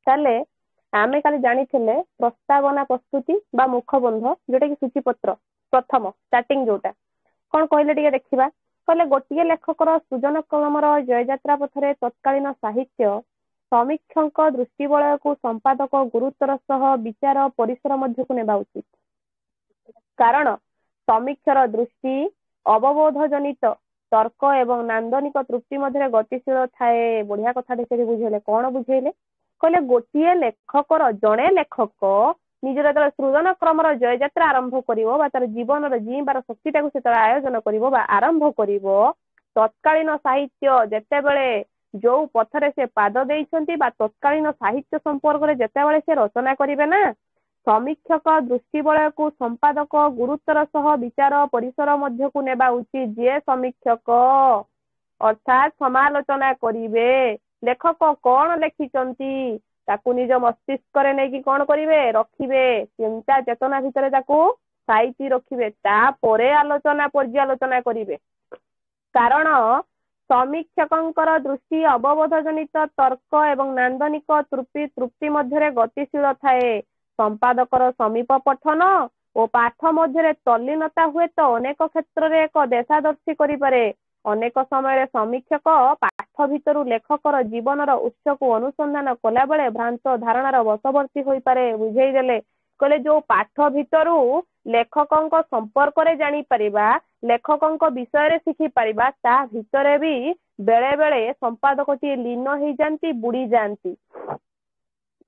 ताले आमे काली जानिथिले प्रस्तावना प्रस्तुति बा मुखबंध जोटा कि सूचीपत्र प्रथम स्टार्टिंग जोटा कौन कहले टिके देखिबा कहले गोटिए लेखकर सृजन क्रमर जययात्रा पथरे तत्कालीन साहित्य समीक्षक दृष्टिबलय को संपादक गुरुत्वर सह विचार परिसर मध्य को नेबा उचित कारण समीक्षार दृष्टि अवबोध जनित तर्क एवं नांदनिक तृप्ति मध्य गतिशील थाए बढ़िया कथा से बुझेले कौन बुझेले कहले गोटे लेखकर जड़े लेखक निजर जो सृजन क्रमर जययात्रा आरंभ करिवो बा तार जीवन जीवार शक्ति से आयोजन करिवो बा आरंभ करिवो तत्कालीन साहित्य जेतेबेले जो पथरे से पाद देइछंती बा तत्कालीन साहित्य संपर्क रे जेतेबेले से रचना करिवे ना समीक्षक दृष्टिबलय को संपादक गुरुत्वर सह विचार परिसर मध्य को नेबा उचित जे समीक्षक अर्थात समालोचना करिवे लेखक कौन लिखिचंती ताकू निज मस्तिष्क रे नेकी कौन करिवे रखिवे चिंता चेतना भितरे ताकू साइती रखिवे तापरे आलोचना पर्यालोचना करिवे कारण समीक्षकंकर दृष्टि अवबोध जनित तर्क एवं नांदनिक तृप्ति मध्य गतिशील थाए संपादकर समीप पठन और पाठ मध्य तल्लीनता हुए तो अनेक क्षेत्र में एक देशादर्शी करिपारे अनेक समय समीक्षक पाठ भितर लेखकर जीवनर उत्स को अनुसंधान कला बेले भ्रांत धारणार वशवर्ती होई पारे बुझेई देले कहले जो पाठ भितर लेखकंक संपर्क रे जानी परिबा लेखकंक विषय रे शिखि परिबा ता भितरे भी बेले बेले संपादकटी लीन होई जानती बुड़ी जानती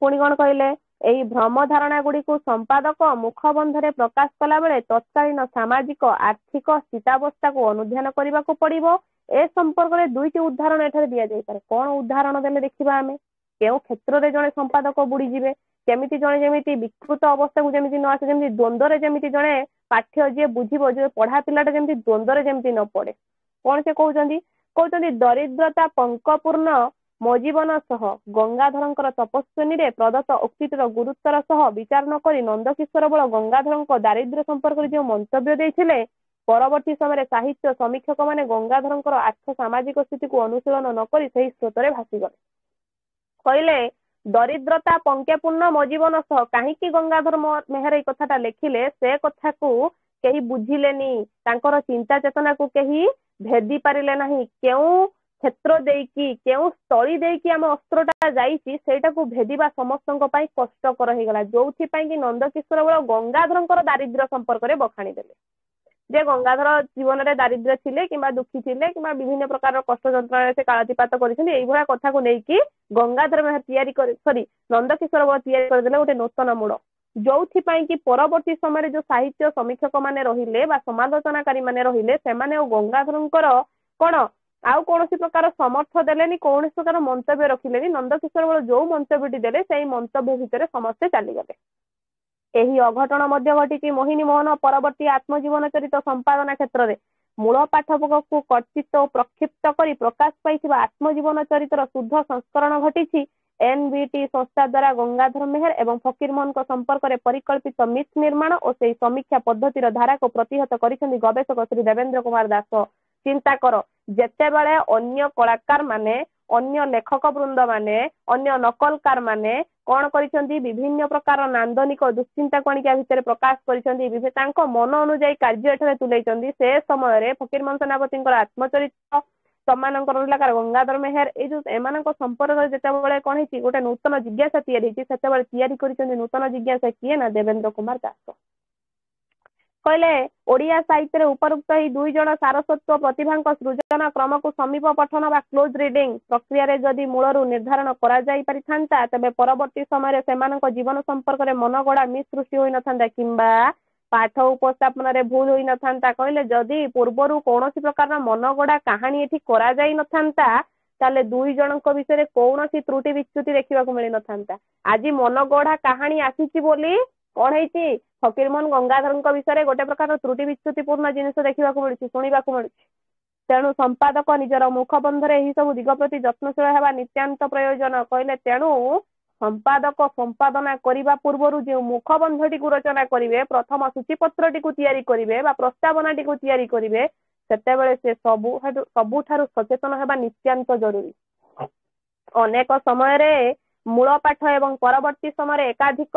पुणी कौन कहले एही भ्रम धारणा गुड़ी को संपादक मुखबंधरे प्रकाश कला बेले तत्कालीन सामाजिक आर्थिक स्थितावस्था को अनुध्यान करने को पड़िबो ए संपर्क में दुईटी उदाहरण एठारे दिया जाय पारे कौन उदाहरण देले देखिबा आमे केउ क्षेत्र रे जणे संपादक बुड़ी जिवे केमिति जणे जेमिति विकृत अवस्था को जेमिति न आसे जेमिति द्वंद्व रे जेमिति जणे पाठ्य जे बुझिबो जे पढ़ा पिलाटा जेमिति द्वंद्व रे जेमिति न पड़े कौन से कहउचंदी दरिद्रता पंकपूर्ण मो जीवन सह गंगाधरंकर तपस्विनी रे प्रदत्त उक्तिटर गुरुत्वर सह विचार न करी नंदकिशोर बल गंगाधरंक दारिद्र्य संपर्क रे जो मंतव्य देइथिले परवर्ती समय साहित्य समीक्षक माने गंगाधरंकर आर्थ सामाजिक स्थिति को अनुशीलन न करी सही स्रोतरे भासी गले कहले दरिद्रता पंकेपूर्ण मो जीवन सह कहीं गंगाधर मेहर ए कथाटा लिखिले से कथा को कहीं बुझिलेनी तांकर चिंता चेतना को कहीं भेदी पारिले नहीं केउ क्षेत्र देकी केउ स्थली देकी आम अस्त्रटा जाइछि सेटा को भेदिबा समस्तक पई कष्टकर हो गला जोथि पई कि नंदकिशोर बल गंगाधरंकर दारिद्र्य संपर्क रे बखाणी देले जे गंगाधर जीवन रे दारिद्र्य थिले किबा दुखी थिले किबा विभिन्न प्रकार कष्ट जंत्रणा से कालातिपात करिसेंती एई भला कथा को नेकी गंगाधर मेहर तैयारी कर सॉरी नंदकिशोर बल तैयारी कर देले गोटे नूतन मूल जोथि पई कि परवर्ती समय जो साहित्य समीक्षक माने रहिले बा समालोचनाकारी माने रहिले से माने गंगाधरंकर कोन आउ कौन प्रकार समर्थ देलेनी कौन प्रकार मंतव्य रखिले नंदकिशोर बल जो मंतव्यटी देले से मंतव्य भितर समस्ते चलीगले एही अघटन मध्य घटी मोहिनी मोहन परवर्ती आत्मजीवन चरित संपादना क्षेत्र में मूल पाठक को कर्तृत्व और प्रक्षिप्त कर प्रकाश पाई आत्मजीवन चरित्र शुद्ध संस्करण घटी एनबीटी संस्था द्वारा गंगाधर मेहर एवं फकीर मोहन संपर्क में परिकल्पित मिथ निर्माण और से समीक्षा पद्धतिर धारा को प्रतिहत करिसेंती गवेषक श्री देवेंद्र कुमार दास चिंता कर जेते बेले अन्य कलाकार माने अन्य लेखक वृंद माने अन्य नकलकार माने कौन करिसेंती विभिन्न प्रकार नांदनिक दुश्चिंता कणिका भितर प्रकाश करिसेंती तांको मन अनुଯାयी कार्य एठारे तुलेइचंती से समय रे फकीरमोहन सेनापतिंकर आत्मचरित्र सम्मानकर रहिलाकार गंगाधर मेहर ए जो एमानक संपर्क जेते बेले कोन हिची गोटे नूतन जिज्ञासा तैयारी हिची सेते बेले तैयारी करिसेंती नूतन जिज्ञासा किए ना देवेंद्र कुमार दास कहले ओडिया साहित्य उपरुक्त ही दुई जन सारस्वत प्रतिभा सृजन क्रम को समीप पठन बा क्लोज रीडिंग प्रक्रिया रे जदि मूलरू निर्धारण करा जाई परिथांता तबे परवर्ती समय रे सेमानक जीवन संपर्क रे मनगड़ा मिस सृष्टि होई नथांता किंबा पाठ उपस्थापन रे भूल होई नथांता कहले जदि पूर्वरू कोनोसी प्रकार मनगड़ा कहानी एठी करा जाई नथांता ताले दुई जनक विषय कोनोसी त्रुटि विच्युति देखिबा को मिलि नथांता आज मनगड़ा कहानी आसीची बोली कौन है फकीरमोहन गंगाधर विषय गोटे प्रकार त्रुटि विच्युतिपूर्ण जिनिस देखा शुणा मिलूँ तेणु संपादक निजर मुखबंधरे यही सब दिग प्रति यत्नशील होगा नित्यांत प्रयोजन कहले तेणु संपादक संपादना करने पूर्व जो मुखबंधटी को रचना करेंगे प्रथम सूचीपत्रटी को तैयारी करेंगे प्रस्तावनाटी को तैयारी करेंगे सेतेबेले से सबुठारु सचेतन होगा नित्यांत जरूरी अनेक समय मूल पाठ एवं परवर्ती समय एकाधिक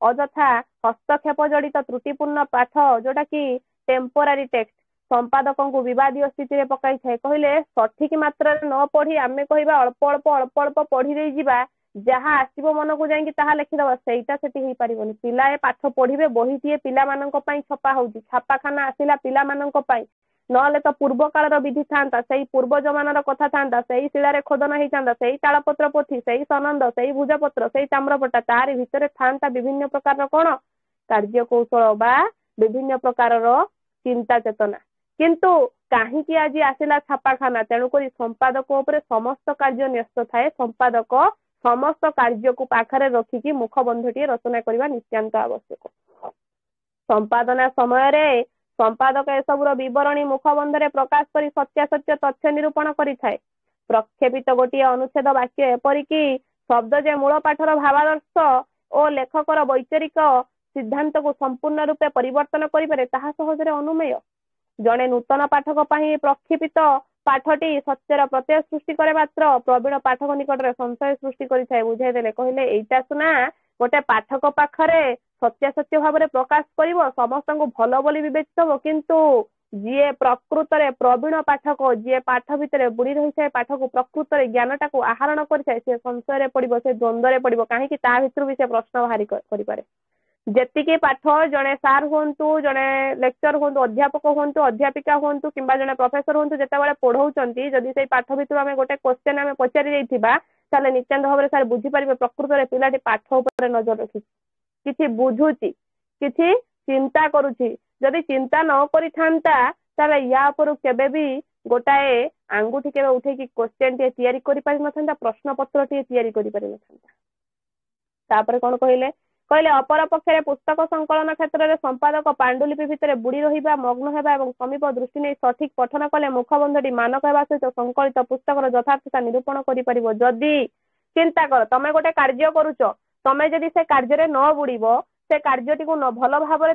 अଯଥା हस्तक्षेप जड़ित त्रुटिपूर्ण पाठ जोटा कि टेम्पोरारी टेक्स्ट संपादकों को विवादीय स्थिति में पकाई थाए कहले सठिक मात्रा न पढ़ी आमे कहबा अल्प अल्प अल्प अल्प पढ़ी दे जिबा जहाँ आसो मन को जाकि ताहा लिखिदबा सेटा सेठी हो पारिबनी पिला ए पाठ पढ़िबे बहिटिए पिला मानक पई छपा होउची छापाखाना आसिला पिला मानक पई नहले तो पूर्व कालर विधि था पूर्व जमानार कथा था शिलार खोदन होता से तालपत्र पोथी से सनंद से भुजपत्र से ताम्रपट्टा तार भितर था विभिन्न प्रकार कौन कार्यकौशल बा विभिन्न प्रकार चिंता चेतना किंतु कहीं आज आसला छापाखाना तेणुक संपादक उपर समस्त कार्य न्यस्त थाए संपादक समस्त कार्य को पाखरे रखिकी मुखबंधटी रचना करने नित्यांत आवश्यक संपादना समय संपादक एसबूर बरणी मुखबंधरे प्रकाश कर सत्यासत्य तथ्य निरूपण करें प्रक्षेपित गोटे अनुच्छेद वाक्य एपरिक शब्द जे मूल पाठर भावादर्श और लेखकर वैचारिक सिद्धांत को संपूर्ण रूपे परिवर्तन करें ताहा सहजरे अनुमेय जड़े नूतन पाठक प्रक्षेपित पाठटी सत्यर प्रत्यय सृष्टि करे मात्र प्रवीण पाठक निकट संशय सृष्टि करें बुझाईदे कहले एटा सुना गोटे पाठक पाखरे सत्यासत्य भाव में प्रकाश कर समस्त को भल बोली विवेचित हो किंतु जी प्रकृत में प्रवीण पाठक जी पाठ भितर बुड़ी रही है पाठ को प्रकृत ज्ञानटा को आहरण करें संशय पड़ो से द्वंद्व पड़ो कहीं भर भी से प्रश्न बाहरी करें जेतिकी पाठ जड़े सार हूँ जड़े लेक्चर हूँ अध्यापक हूँ अध्यापिका हूँ कि जड़े प्रोफेसर हूँ जिते पढ़ाऊँ जदि से पाठ भर आम गोटे क्वेश्चन आम पचारि नित्यांत भाव में सार बुझीपारे प्रकृत में पिलाटी पाठ उपर नजर रखी किसी बुझुची किसी चिंता करुची जदि चिंता न करिथांता या पर केबे भी गोटाए आंगुठी केबे उठेकी क्वेश्चन टे तैयारी करि पारि नथांता प्रश्न पत्र टे तैयारी करि पारि नथांता तापर कोन कहिले अपर पक्षरे पुस्तक संकलन क्षेत्र में संपादक पांडुलिपि भितर बुड़ी रहिबा मग्न हेबा एवं समीप दृष्टि नहीं सठिक पठन कले मुखबंधटी मानक हेबा सहित संकलित पुस्तकर यथार्थता निरूपण करि परिबो जदि चिंता कर तमे गोटे कार्य करूछ तमे जदि से कार्य न बुड़ीबो से कार्यटी को भल भाव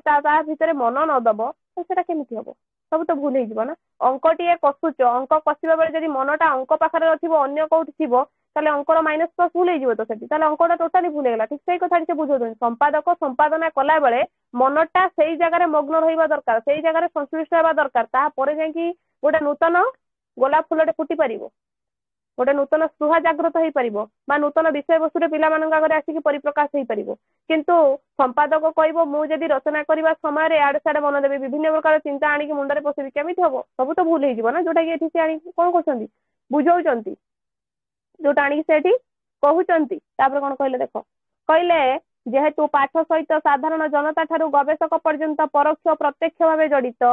भितर मन न दब तो सेटा केमिति हबो सब तो भूल हो ना अंकटीए कसुच अंक कषिबा बेले जदि मनटा अंक पाखरे रथिबो अन्य कोठी थिबो ताले अंकर माइनस प्लस भूल हो तो सेठी ताले अंकटा टोटाली भूल गला ठीक सही कथा से बुझौछन संपादक संपादना कला बेले मनटा सेई जगह मग्न रहिबा दरकार सेई जगह संश्लिष्ट हेबा दरकार ता परे जाकी गोटे नूतन गोलाप फुलटे फुटी पारिबो गोटे नूतन स्पृहा जागृत हो पार नूतन विषय वस्तु पिला आगे आसिक परिप्रकाश हो पार किंतु संपादक कह मुझे रचना करने समय आड़े साड़े मन देवी विभिन्न प्रकार चिंता आणिक मुंडे पशि केमी हम सब तो भूल हो जोटा कि से आनी कौन कर बुझाऊँ जोटा आणिक से कहते कौन कहले देख कहले जेहेतु पाठ सहित साधारण जनता ठारू गवेषक पर्यंत परोक्ष प्रत्यक्ष भाव जड़ित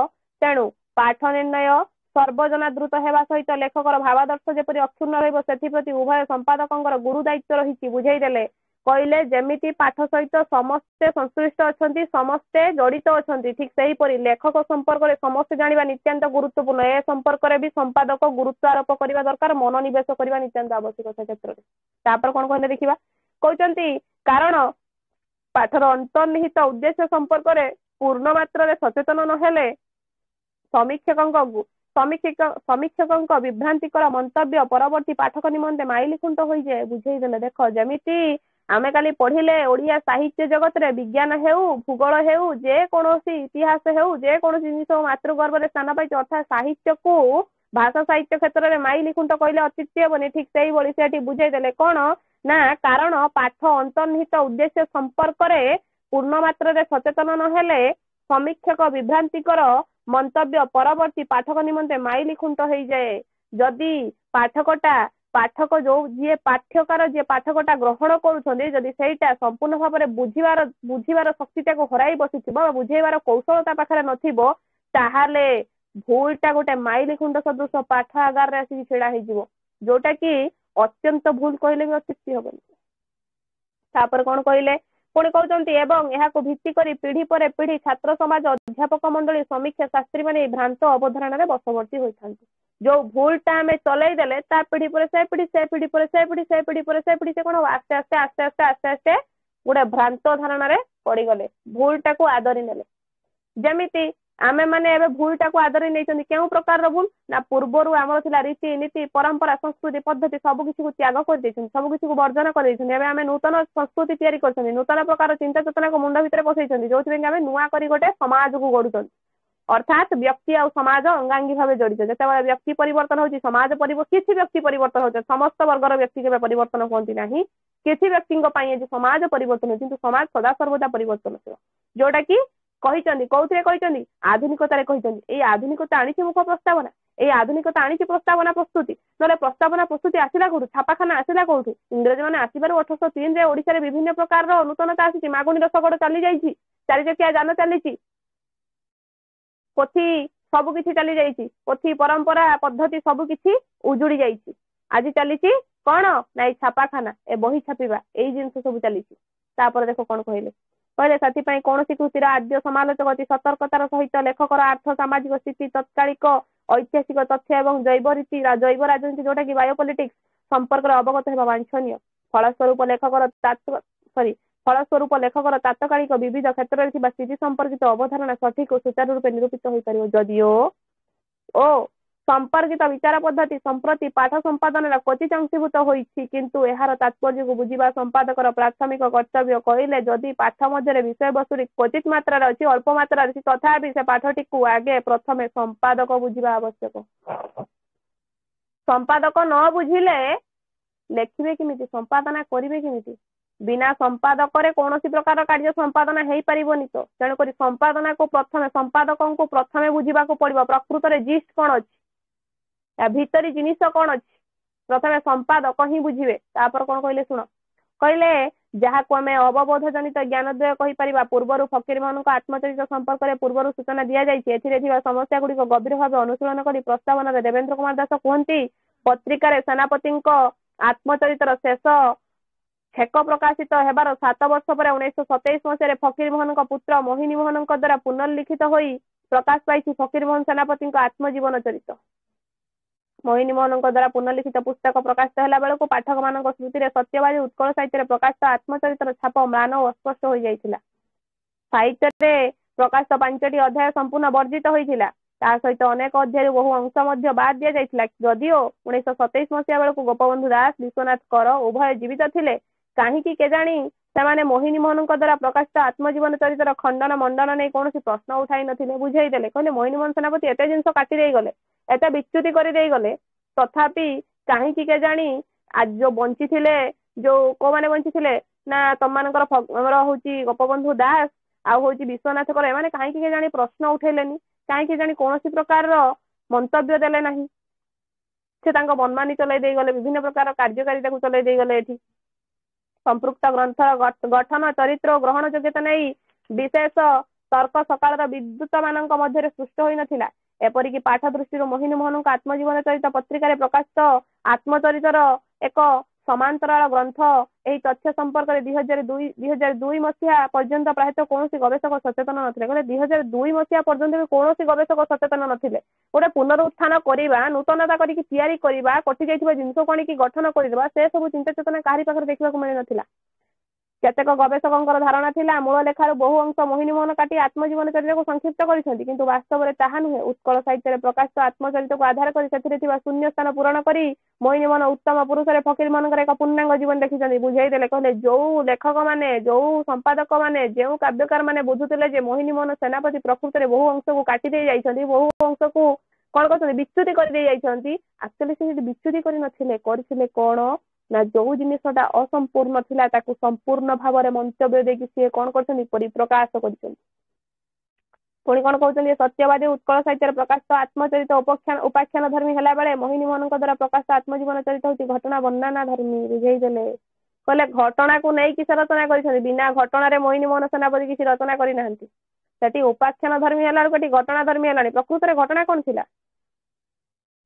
तेणु पाठ निर्णय सर्वजना द्रुत हेबा सहित लेखकर भावादर्श जेपरि अक्षुण्ण रहिबो सेथिप्रति उभय संपादकंकर गुरु दायित्व रहिछि बुझाईदेले कहले जेमिति पाठ सहित समस्ते संश्लिष्ट अछंती समस्ते जड़ित अछंती ठीक सेही परि लेखक संपर्क रे समस्ते जानिबा नित्यांत गुरुत्वपूर्ण ए संपर्क रे भी संपादक गुरुत्व आरोप करबा दरकार मनोनिवेश करबा नित्यांत आवश्यक से क्षेत्र रे तापर कोन कहले देखिबा कहउचंती कारण पाठर अंतर्निहित उद्देश्य संपर्क रे पूर्ण मात्रा रे सचेतन न हेले समीक्षक विभ्रांतिकर मंतव्य परवर्ती पाठक निमंते माइली खुंट हो जाए बुझेदेले देख जमीती आमे काली पढ़िले ओडिया साहित्य जगत रे विज्ञान हेउ भूगोल हेउ जे कोनोसी इतिहास हेउ जे कोनोसी जिनिस मातृगर्भ रे स्थान पाई अर्थात साहित्य को भाषा साहित्य क्षेत्र में माइली खुंट कहले अतिथ्य हेबनी ठीक सेही भली सेठी बुझेदेले कोन ना कारण पाठ अंतर्निहित उद्देश्य संपर्क रे पूर्ण मात्रा रे सचेतन न हेले समीक्षक विभ्रांतिकर मंतव्य परवर्ती पाठक निमंते माइली खुंट हो जाए जदि पाठक जो जी पाठ्यकार जी पाठकटा ग्रहण करुछंदी जदि सेटा संपूर्ण भाव में बुझीबार शक्तिटा को हराई बसिथिबो बुझेबार कौशलता पाखरे नथिबो ताहाले भूलटा गोटे माइली खुंट सदृश पाठ आगार रे आसी छेड़ा हो जिवो जोटा कि अत्यंत भूल कहले भी अत्युक्ति हेबनी तापर कोन कहले पुणी कहते एवं यहाँ भित्ति करी पीढ़ी पर पीढ़ी छात्र समाज अध्यापक मंडली समीक्षा शास्त्री मैंने भ्रांत अवधारणा बशवर्ती होती जो भूलटा आम चलईदेले पीढ़ी पर से पीढ़ी से पीढ़ी पर से पीढ़ी से पीढ़ी पर से पीढ़ी से कौन आस्ते आस्ते आस्ते आस्ते आस्ते आस्ते गोटे भ्रांत धारणा पड़गले भूलटा को आदरी नेले जमीती आमे माने एबे भूलटा को आदरी नहीं केउ प्रकार भूल ना पूर्वर आमर थिला रीति नीति परंपरा संस्कृति पद्धति सब किसी को त्याग कर देछन सब किसी को वर्जन कर देछन एबे आमे नूतन संस्कृति तैयारी करछन नूतन प्रकार चिंता चेतना को मुंड भितर पसैछन जोथि आमे नुआ करी गोटे समाज को गढुछन अर्थात व्यक्ति और समाज अंगांगी भाव जड़ित जिते व्यक्ति परिवर्तन होची समाज किसी व्यक्ति परिवर्तन होते समस्त वर्गर व्यक्ति के परिवर्तन होती ना किसी व्यक्ति समाज परिवर्तन हो किंतु समाज सदा सर्वदा परिवर्तन हो जोटा कि कौन आधुनिकतार आधुनिकता आनी मुख प्रस्तावना ये आधुनिकता आनी प्रस्तावना प्रस्तुति ना प्रस्तावना प्रस्तुति आसला कौटू छापाखाना आसला कौटू इंग्रेज मैंने आसबार 1803 ओडिशा विभिन्न प्रकार नूतनता आसी मागुणी रसगड़ चली जाइए चारि चकिया जान चली पोथी सबकि चली जाइए पोथी परंपरा पद्धति सबकि उजुड़ी जाइए आज चली कौन ना छापाखाना ए बही छापा यही जिन सब चली देख कौन कहले कहले से कौन कृतिर आद्य समालोचक अति सतर्कतार सहित लेखकर अर्थ सामाजिक स्थिति तत्कालिक ऐतिहासिक तथ्य और जैव रीति जैव राजनीति जोटा कि बायोपॉलिटिक्स संपर्क अवगत होगा वांछनीय फलस्वरूप लेखकर तात्कालिक विविध क्षेत्र में स्थिति संपर्कित अवधारणा सठिक और सुचारू रूप निरूपित हो पार जदिओ ओ संपर्कित विचार पद्धति संप्रति पाठ संपादन क्वचित अंशीभूत होती किंतु यार तात्पर्य को बुझा संपादकर प्राथमिक कर्तव्य कहले जदि पाठ मध्य विषय वस्तु क्वचित मात्रा अच्छी अल्प मात्रा अच्छी तथापि से पाठटी को आगे प्रथमे संपादक बुझा आवश्यक संपादक न बुझिले लेखिबे किमिति संपादना करिवे किमिति बिना संपादक कौन प्रकार कार्य संपादना हो पारनी तो तेणुक संपादना को प्रथम संपादक को प्रथम बुझा पड़ो प्रकृत में जिस्ट कौन अच्छी या भीतरी जिनिस कौन अच्छी प्रथम संपादक ही बुझे तापर कौन कहले शुण कहले जहाँ को आम अवबोध जनित ज्ञानोदय कहीपर पूर्वर फकीर मान आत्मचरित संपर्क में पूर्वर सूचना दि जाए समस्या गुड़िक गभीर भाव अनुशीलन कर प्रस्तावना देवेंद्र कुमार दास कहते पत्रिकार सेनापति आत्मचरितर शेष छेक प्रकाशित होबार 7 वर्ष पर 1927 मसीह फकीर मोहन पुत्र मोहिनी मोहन द्वारा पुनर्लिखित हो प्रकाश पाई फकीर मोहन सेनापति आत्मजीवन चरित मोहिनी मोहन द्वारा पुनर्लिखित पुस्तक प्रकाशित होला बेलू पाठक मान स्मृति में सत्यवादी उत्कल साहित्य प्रकाशित आत्मचरितर छाप म्लान और अस्पष्ट हो जाइथिला साहित्य प्रकाशित 5टी अध्याय संपूर्ण वर्जित होइथिला सहित अनेक अध्याय बहु अंश बाद दि जाइथिला जदिओ 1927 मसीहा बेलू गोपबंधु दास विश्वनाथ कर उभय जीवित थिले कहीं केजाणी से मोहिनी मोहन द्वारा प्रकाशित आत्मजीवन चरितर खंडन मंडन नहीं कौन प्रश्न उठाई नथिले बुझाईदेले कहले मोहिनी मोहन सेनापति एत जिन काटी गले एत विच्युति करदे तथापि कहीं केजाणी आज जो बंची थे जो को मैंने बंची थे ना तुम मानकर हूँ गोपबंधु दास आउ विश्वनाथ कर एमाने कहीं केजाणी प्रश्न उठेलेनी कहीं जानी कौन प्रकार मंतव्य देले नहीं से मनमानी चलाई गले विभिन्न प्रकार कार्यकारिता को चलाई गले संपृक्त ग्रंथ गठन चरित्र ग्रहण योग्यता नहीं विशेष तर्क सकाल विद्युत मान सृष्ट हो नाला एपरिक पाठ दृष्टि मोहिनी मोहन आत्मजीवन चरित पत्रिका प्रकाशित आत्मचरितर एक समांतराल ग्रंथ यही तथ्य संपर्क में 2002 मसीहा पर्यंत प्रायतः कौन गवेषक सचेतन नथिले 2002 मसीहा पर्यंत कौन गवेषक सचेतन नथिले गोटे पुनरुत्थान करवा नूतनता करी कटि जाइथिबा जिंस को आनिकी गठन करदेबा से सब चिंता चेतना काहारी पाखरे देखिबाकू मिली नथिला केतेक गवेषकों धारणा थिला मूल लेखार बहु अंश मोहिनी मोहन काटी आत्मजीवन चरित को संक्षिप्त करछन्ति किंतु वास्तव में ताहा नुहे उत्कल साहित्य में प्रकाशित आत्मचरित को आधार कर शून्य स्थान पूरण कर मोहिनी मोहन उत्तम पुरुष फकीर मान एक पूर्णांग जीवन देखी बुझाईदे कहले जो लेखक मैंने जो संपादक मैंने जो काव्यकार मैंने बुझुते मोहिनी मोहन सेनापति प्रकृत में बहु अंश को काटी बहु अंश को कौन कर विच्युति कर एक्चुअली से विच्युति कर कौन ना जो जिनटा असंपूर्ण थिला ताकू संपूर्ण भाव में मंतव्य देकी सी कौन परिप्रकाश कर पुणी कौन कहते सत्यवादी उत्कल साहित्य प्रकाशित आत्मचरित उपाख्यान धर्मी है बेले मोहिनी मोहन द्वारा प्रकाशित आत्मजीवन चरित हूँ घटना वर्णना धर्मी बुझेदेले कहले घटना को नहीं किसी रचना कर बिना घटना मोहिनी मोहन सेनापति किसी रचना करना उपाख्यान धर्मी है घटना धर्मी है प्रकृत में घटना कौन थी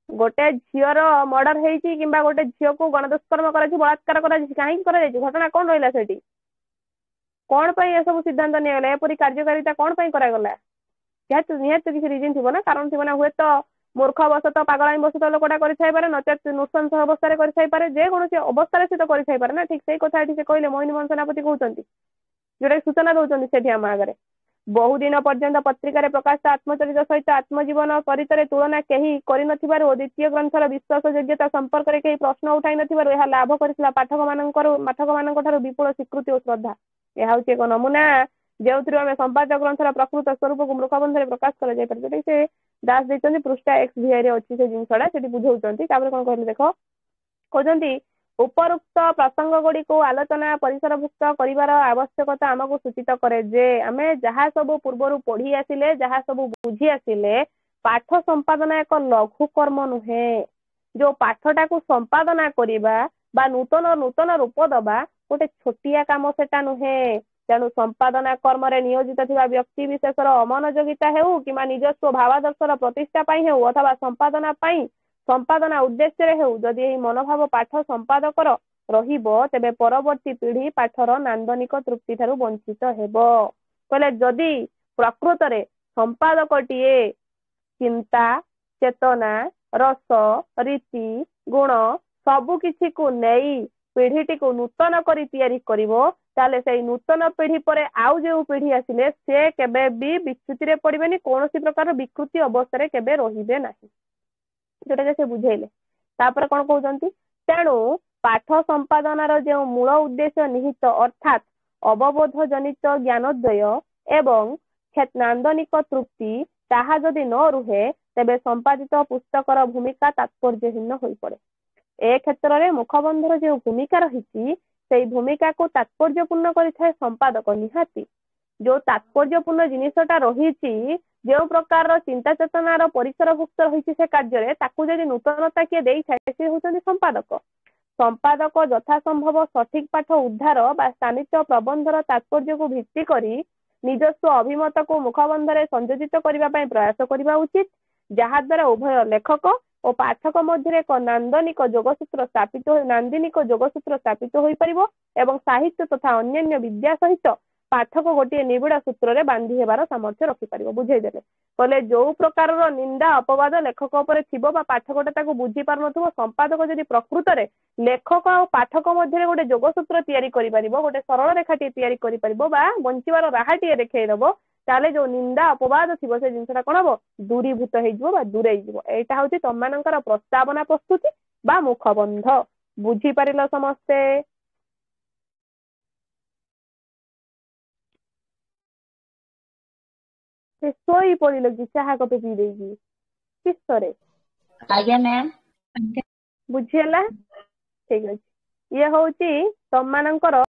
गोटे झीर मर्डर होती कि गोटे झील को गणदुष्कर्म कर बलात्कार कहीं घटना कौन रहा से कौन ये सब सिद्धांत निगला एपरी कार्यकारिता कौन करागला निहत किसी रिजन थी ना कारण थी ना हुए तो मूर्ख बसत पागल बसत लोकटा कर नचेत नृशंस अवस्था कर जेकोसी अवस्था से तो कर ठीक से कथा से कहले मोहिनी मोहन सेनापति कहते जोटा सूचना दौरान से आम आगे बहुदिन पर्यंत पत्रिका प्रकाशित आत्मचरित सहित आत्मजीवन चरित्र तुलना कहीं कर द्वितीय ग्रंथर विश्वास योग्यता संपर्क में कहीं प्रश्न उठाई नथिबारु लाभ करथिला पाठक मान विपुल स्वीकृति और श्रद्धा। यह हूँ एक नमूना जो आम संपादक ग्रंथर प्रकृत स्वरूप को मूर्खबंध प्रकाश कर से दास देते पृष्ठा एक्स भिआई अच्छी से जिनसा से बुझाऊँच कौन कहले देख कहते उपरुक्त प्रसंग गुड़ी को आलोचना परिसरभुक्त कर आवश्यकता आमको सूचित करे जे आमे जहाँ सब पूर्वर पढ़ी आसिले जहाँ सब बुझी आसिले पाठ संपादना एक लघु कर्म नुहे जो पाठटा को संपादना करवा बा नूतन नूतन रूप दबा गोटे छोटिया काम सेटा नुहे तेणु संपादना कर्म रे नियोजित थिबा व्यक्ति विशेषर अमनोयोगिता हेउ किमा निजस्व भावादर्शर प्रतिष्ठा पाई हेउ अथवा संपादना उद्देश्य हेउ जदि एही मनोभाव पाठ संपादकर रहिबो तेबे परवर्ती पीढ़ी पाठर नांदनिक तृप्ति ठारू वंचित हेबो। कहले जदि प्रकृत रे संपादकटीए चिंता चेतना रस रीति गुण सबु किछि को नेई पीढ़ीटी को नूतन करी तैयारी करिवो ताले से नूतन पीढ़ी पर आउ जो पीढ़ी आसिले से केबे भी विच्युति रे पड़िबेनी कोनोसी प्रकार विकृति अवस्था रे केबे रहिबे नाही जोटा से बुझेले तापर कोन कहउचंती तेणु पाठ संपादनार जो मूल उद्देश्य निहित अर्थात अवबोध जनित ज्ञानोदय एवं नांदनिक तृप्ति ताहा जदि न रुहे तेबे संपादित पुस्तकर भूमिका तात्पर्यहीन होई पड़े। ए क्षेत्र में मुखबंधर जो भूमिका रही से भूमिका को तात्पर्यपूर्ण कर संपादक निहाती जो तात्पर्यपूर्ण जिनसटा रही जो प्रकार चिंता चेतनार परिसरभुक्त रही से कार्य जदि नूतनता किए दे सी होती संपादक यथासंभव सठिक पाठ उद्धार बा स्थानित प्रबंधर तात्पर्य को भित्ति करी निजस्व अभिमत को मुखबंधरे संयोजित करने प्रयास करने उचित जहा द्वारा उभय लेखक और पाठक मध्य एक नांदनिक जोगसूत्र स्थापित हो पारिबो एवं साहित्य तथा अन्यान्य विद्या सहित पाठक गोटे निबिड़ सूत्र रे बांधी हेबार सामर्थ्य रखि पारिबो। बुझेदेले कहले जो प्रकार निंदा अपवाद लेखक उपर थिबो बा पाठकटा ताको बुझी पार नथबो संपादक जदि प्रकृत रे लेखक और पाठक मध्य गोटे जोगसूत्र तैयारी करि पारिबो गोटे सरल रेखाटी तैयारी करि पारिबो बा बंचिबार राहाटी देखै दबो ताले जो निंदा अपवाद थिबो से जिनसटा कोन हबो दूरीभूत हे जिवो बा दूरै जिवो। एटा होची तममानकर प्रस्तावना प्रस्तुति बा मुखबंध। बुझी पारिलो समस्ते? सोई पड़िल कि चाहा कपे पी देगी किसरे आज्ञा मैम बुझीला ठीक अछि। ये होची तममानकर